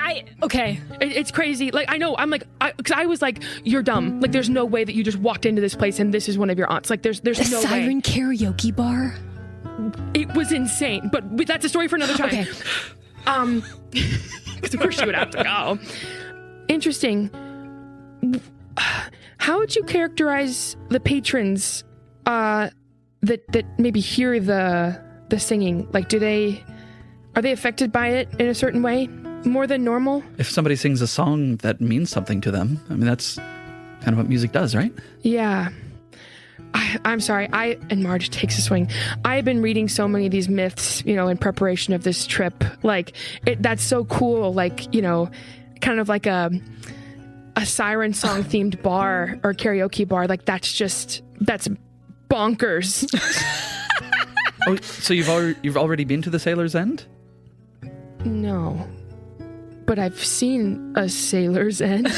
okay. It's crazy. Like, I know. I'm like, because I was like, you're dumb. Like, there's no way that you just walked into this place and this is one of your aunts. Like, there's The no Siren way. karaoke bar? It was insane. But that's a story for another time. Okay. Because of course she would have to go. Interesting. How would you characterize the patrons that maybe hear the singing? Like, are they affected by it in a certain way more than normal? If somebody sings a song that means something to them, I mean, that's kind of what music does, right? Yeah. I'm sorry. And Marge takes a swing. I've been reading so many of these myths, in preparation of this trip. Like, that's so cool. Like, kind of like a siren song themed bar or karaoke bar. Like, that's bonkers. Oh, so you've already been to the Sailor's End? No, but I've seen a Sailor's End.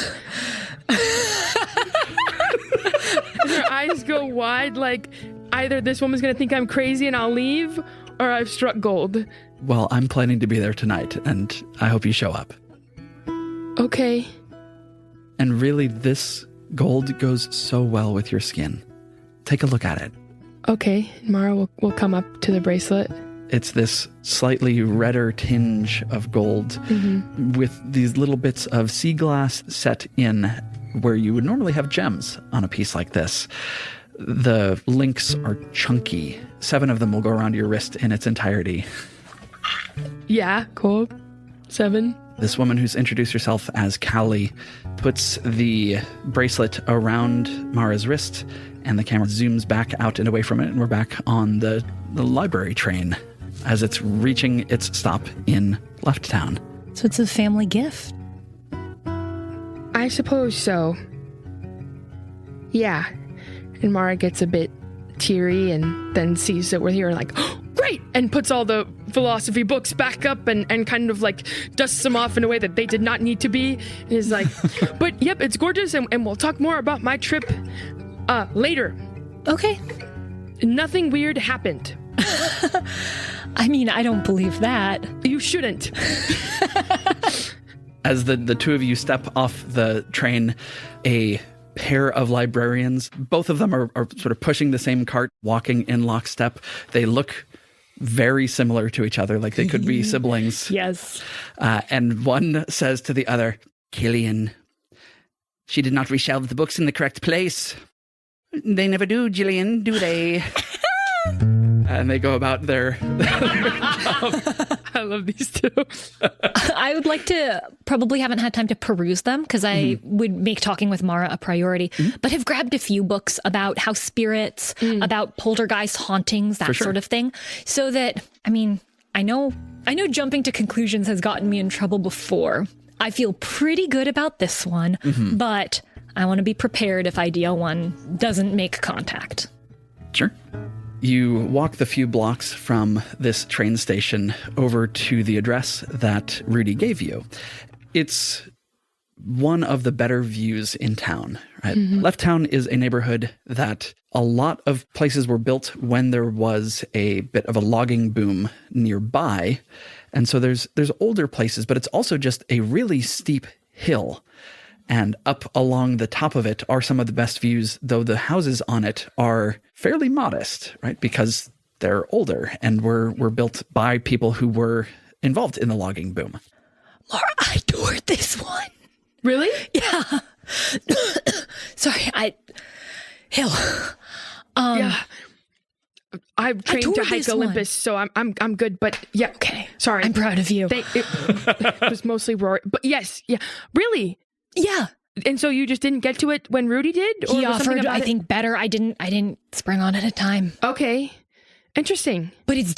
Her eyes go wide, like either this woman's gonna think I'm crazy and I'll leave, or I've struck gold. Well, I'm planning to be there tonight, and I hope you show up. Okay. And really, this gold goes so well with your skin. Take a look at it. Okay, Mara will come up to the bracelet. It's this slightly redder tinge of gold with these little bits of sea glass set in where you would normally have gems on a piece like this. The links are chunky. 7 of them will go around your wrist in its entirety. Yeah, cool. 7. This woman who's introduced herself as Callie puts the bracelet around Mara's wrist, and the camera zooms back out and away from it, and we're back on the library train as it's reaching its stop in Left Town. So it's a family gift. I suppose so. Yeah. And Mara gets a bit teary and then sees that we're here and like, oh, great! And puts all the philosophy books back up and kind of like dusts them off in a way that they did not need to be. And is like, but yep, it's gorgeous and we'll talk more about my trip later. Okay. Nothing weird happened. I mean, I don't believe that. You shouldn't. As the two of you step off the train, a pair of librarians, both of them are sort of pushing the same cart, walking in lockstep. They look very similar to each other, like they could be siblings. Yes. And one says to the other, Killian, she did not reshelve the books in the correct place. They never do, Gillian, do they? And they go about their job. I love these two. I would like to, probably haven't had time to peruse them because I would make talking with Mara a priority, but have grabbed a few books about house spirits, about poltergeist hauntings, that sort of thing. So that, I mean, I know jumping to conclusions has gotten me in trouble before. I feel pretty good about this one, but I want to be prepared if idea 1 doesn't make contact. Sure. You walk the few blocks from this train station over to the address that Rudy gave you. It's one of the better views in town, right? Left Town is a neighborhood that a lot of places were built when there was a bit of a logging boom nearby. And so there's older places, but it's also just a really steep hill. And up along the top of it are some of the best views, though the houses on it are fairly modest, right? Because they're older and were built by people who were involved in the logging boom. Laura, I adored this one. Really? Yeah. Sorry, Hill. Yeah. I've trained to toured hike this Olympus, so I'm good. But yeah, Okay. Sorry, I'm proud of you. It was mostly Rory, but yes, yeah, really. Yeah. And so you just didn't get to it when Rudy did? Or He was something offered, about I it- think, better. I didn't spring on at a time. Okay. Interesting. But there's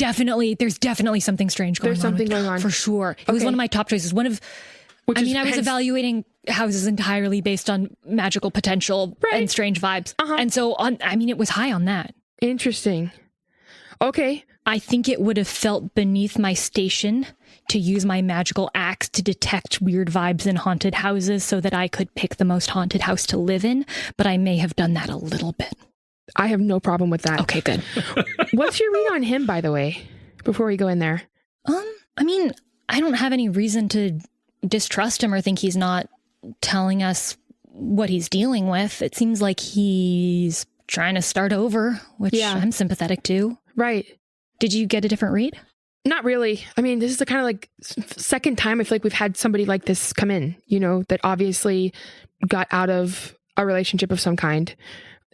definitely something strange going on. There's something with- going on. For sure. It was Okay. one of my top choices. I was hence- evaluating houses entirely based on magical potential Right. and strange vibes. And so it was high on that. Interesting. Okay. I think it would have felt beneath my station to use my magical axe to detect weird vibes in haunted houses so that I could pick the most haunted house to live in, but I may have done that a little bit. I have no problem with that. Okay, good. What's your read on him, by the way, before we go in there? I mean, I don't have any reason to distrust him or think he's not telling us what he's dealing with. It seems like he's trying to start over, which I'm sympathetic to. Right. Did you get a different read? Not really. I mean, this is the kind of like second time I feel like we've had somebody like this come in, you know, that obviously got out of a relationship of some kind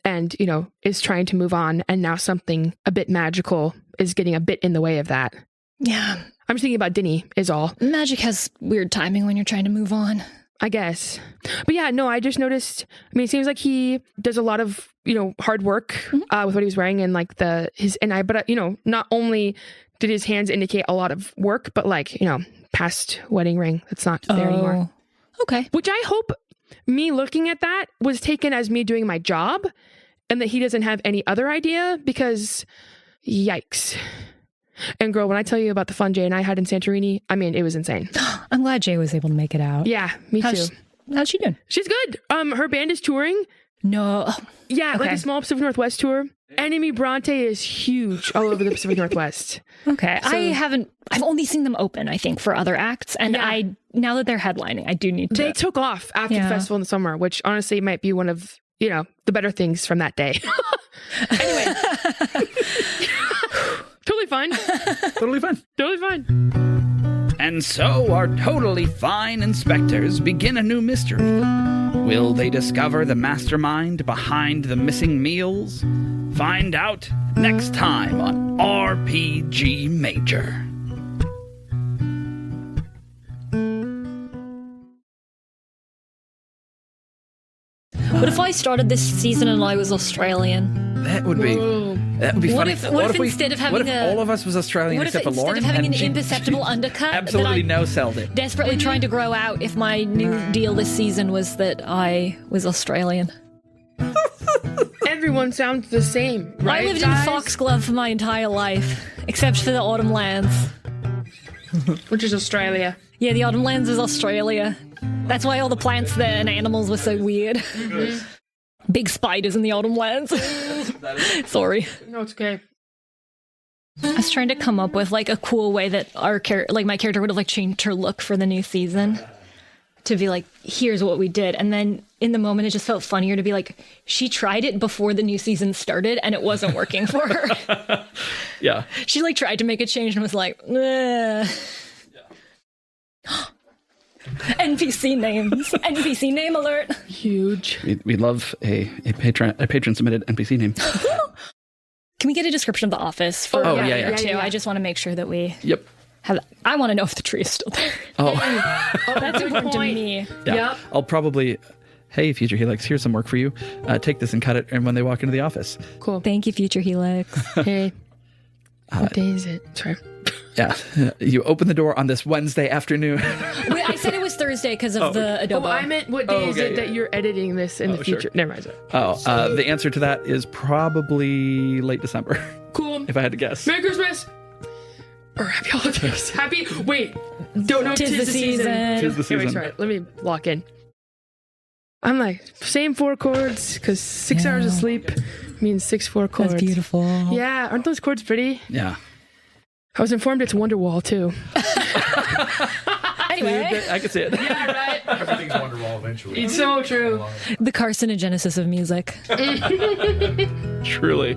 and, you know, is trying to move on. And now something a bit magical is getting a bit in the way of that. Yeah. I'm just thinking about Dinny is all. Magic has weird timing when you're trying to move on. I guess. But yeah, no, I just noticed, I mean, it seems like he does a lot of, you know, hard work with what he was wearing and like you know, not only did his hands indicate a lot of work, but like, you know, past wedding ring that's not there anymore. Okay. Which I hope me looking at that was taken as me doing my job and that he doesn't have any other idea because yikes. And girl, when I tell you about the fun Jay and I had in Santorini, I mean, it was insane. I'm glad Jay was able to make it out. Yeah, me too. How's she doing? She's good. Her band is touring. No. Yeah, like a small Pacific Northwest tour. Enemy Bronte is huge all over the Pacific Northwest. Okay. I've only seen them open, I think, for other acts. And now that they're headlining, I do need to. They took off after the festival in the summer, which honestly might be one of, you know, the better things from that day. Anyway. Totally fine. Totally fine. Totally fine. And so our totally fine inspectors begin a new mystery. Will they discover the mastermind behind the missing meals? Find out next time on RPG Major. What if I started this season and I was Australian? That would be What funny. if instead of having all of us was Australian What if except for instead Lauren? of having and an she- imperceptible undercut, absolutely that I no sold it. desperately trying to grow out, if my new deal this season was that I was Australian? Everyone sounds the same, right? I lived guys? in Foxglove for my entire life, except for the Autumn Lands. Which is Australia. Yeah, the Autumn Lands is Australia. That's why all the plants there and animals were so weird. Mm-hmm. Big spiders in the Autumn Lands. Sorry. No, it's okay. I was trying to come up with like a cool way that my character would have like changed her look for the new season. To be like, here's what we did. And then in the moment, it just felt funnier to be like, she tried it before the new season started and it wasn't working for her. Yeah. She like tried to make a change and was like, ugh. NPC names. NPC name alert. Huge. We love a patron submitted NPC name. Can we get a description of the office for Oh, a yeah, minute yeah. or two? Yeah. I just want to make sure that we Yep. have. I want to know if the tree is still there. Oh, That's good important point. to me. yeah. Yep. I'll probably, hey, Future Helix, here's some work for you. Take this and cut it and when they walk into the office. Cool. Thank you, Future Helix. Hey. What day is it? Sorry. Yeah. You open the door on this Wednesday afternoon. Wait, I said it was Thursday because of the adobo. Oh, I meant what day is it that you're editing this in the sure. future? Never mind. The answer to that is probably late December, Cool. if I had to guess. Merry Christmas. Or happy holidays. Wait. Don't know. Tis the season. Tis the Anyway, season. sorry. Let me lock in. I'm like, same 4 chords, because 6 hours of sleep means 6 4 chords. That's beautiful. Yeah, aren't those chords pretty? Yeah. I was informed it's Wonderwall, too. Anyway, I can see it. Yeah, right? Everything's Wonderwall eventually. It's so true. the carcinogenesis of music. Truly.